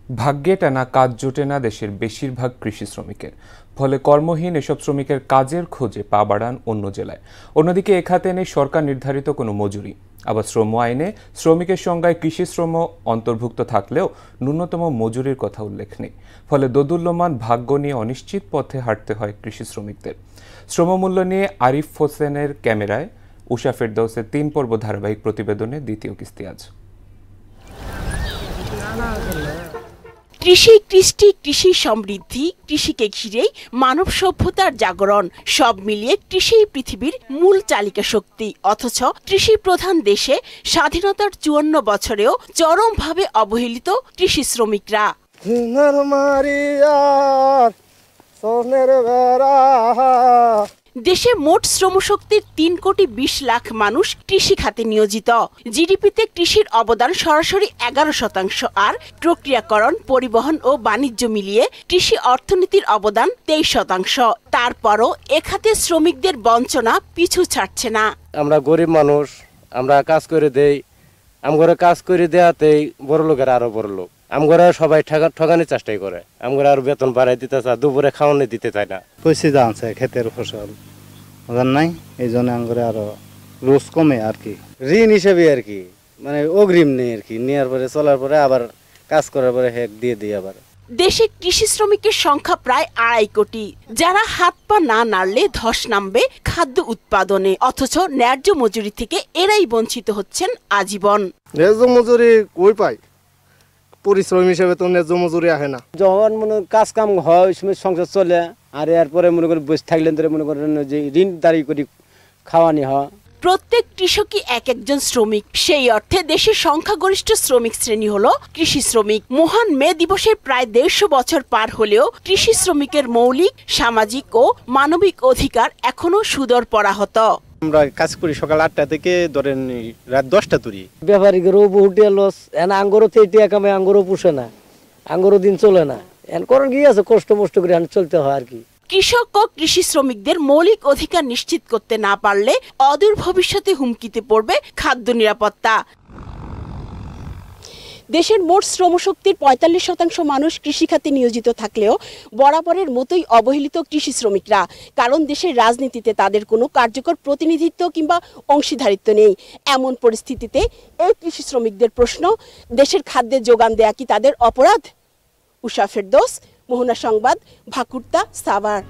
ভাগ্যে টানা কাজ জোটে না দেশের বেশিরভাগ কৃষি শ্রমিকের, ফলে কর্মহীন এসব শ্রমিকের কাজের খোঁজে পা বাড়ান অন্য জেলায়। অন্যদিকে এ খাতে নেই সরকার নির্ধারিত কোনো মজুরি। আবার শ্রম আইনে শ্রমিকের সংজ্ঞায় কৃষি শ্রম অন্তর্ভুক্ত থাকলেও ন্যূনতম মজুরির কথা উল্লেখ নেই। ফলে দোদুল্যমান ভাগ্য নিয়ে অনিশ্চিত পথে হাঁটতে হয় কৃষি শ্রমিকদের। শ্রমমূল্য নিয়ে আরিফ হোসেনের ক্যামেরায় উষা ফেরদৌসের 3 পর্ব ধারাবাহিক প্রতিবেদনের দ্বিতীয় কিস্তি আজ। কৃষি, কৃষ্টি, কৃষি সমৃদ্ধি, কৃষিকে ঘিরেই মানব সভ্যতার জাগরণ, সব মিলিয়ে কৃষি পৃথিবীর মূল চালিকা শক্তি। অথচ কৃষি প্রধান দেশে স্বাধীনতার 54 বছরেও চরমভাবে অবহেলিত কৃষি শ্রমিকরা। দেশে মোট শ্রমশক্তির 3,20,00,000 মানুষ কৃষি খাতে নিয়োজিত। জিডিপিতে কৃষির অবদান সরাসরি 11%, আর প্রক্রিয়াকরণ, পরিবহন ও বাণিজ্য মিলিয়ে কৃষি অর্থনীতির অবদান 23%। তারপরও এ খাতে শ্রমিকদের বঞ্চনা পিছু ছাড়ছে না। আমরা গরিব মানুষ, আমরা কাজ করে দেই, আমরা কাজ করে দেওয়াতেই বড় লোকের আরো বড় লোক। আমরা সবাই ঠকানোর চেষ্টাই করে, আমরা আর বেতন বাড়াই দিতে চাই, দুপুরে খাওয়ানো দিতে চাই না। পয়সা জানছে ক্ষেতের ফসল ওদের নাই, এই জন্য আমরা আরো রোজ কমে আর কি ঋণ হিসেবে আর কি, মানে অগ্রিম নেই আর কি, নেওয়ার পরে চলার পরে আবার কাজ করার পরে হেক দিয়ে দিই। আবার দেশে কৃষি শ্রমিকের সংখ্যা প্রায় 2.5 কোটি, যারা হাত পা না নাড়লে ধস নামবে খাদ্য উৎপাদনে। অথচ ন্যায্য মজুরি থেকে এরাই বঞ্চিত হচ্ছেন আজীবন। ন্যায্য মজুরি কই পাই? পরিশ্রম হিসেবে তো ন্যায্য মজুরি আসে না। যখন মনে কাজ কাম হয় ওই সময় সংসার চলে, আর এরপরে মনে করেন বসে থাকলেন ধরে মনে করেন যে ঋণ দাঁড়ি করি খাওয়ানি হয়। প্রত্যেক কৃষকই একজন শ্রমিক। সেই অর্থে দেশের সংখ্যাগরিষ্ঠ শ্রমিক শ্রেণী হলো কৃষি শ্রমিক। মহান মে দিবসের প্রায় 150 বছর পার হলেও কৃষি শ্রমিকের মৌলিক, সামাজিক ও মানবিক অধিকার এখনো সুদূর পরাহত। আমরা কাজ করি সকাল 8টা থেকে ধরেন রাত 10টা তুরি। ব্যাপারীদেরও বহু লস, এন আঙ্গরও তেইটি কামে আঙ্গরও পুষে না, আঙ্গরও দিন চলে না, এন করণ কি আছে কষ্ট মষ্ট করে চলতে হয় আর কি। কৃষক ও কৃষি শ্রমিকদের মৌলিক অধিকার নিশ্চিত করতে না পারলে অদূর ভবিষ্যতে হুমকিতে পড়বে খাদ্য নিরাপত্তা। দেশের মোট শ্রমশক্তির 45% মানুষ কৃষিখাতে নিয়োজিত থাকলেও বরাবরের মতোই অবহেলিত কৃষি শ্রমিকরা। কারণ দেশের রাজনীতিতে তাদের কোনো কার্যকর প্রতিনিধিত্ব কিংবা অংশীদারিত্ব নেই। এমন পরিস্থিতিতে এই কৃষি শ্রমিকদের প্রশ্ন, দেশের খাদ্যের যোগান দেয়া কি তাদের অপরাধ? উষা ফেরদৌস, মোহনা সংবাদ, ভাকুর্তা, সাভার।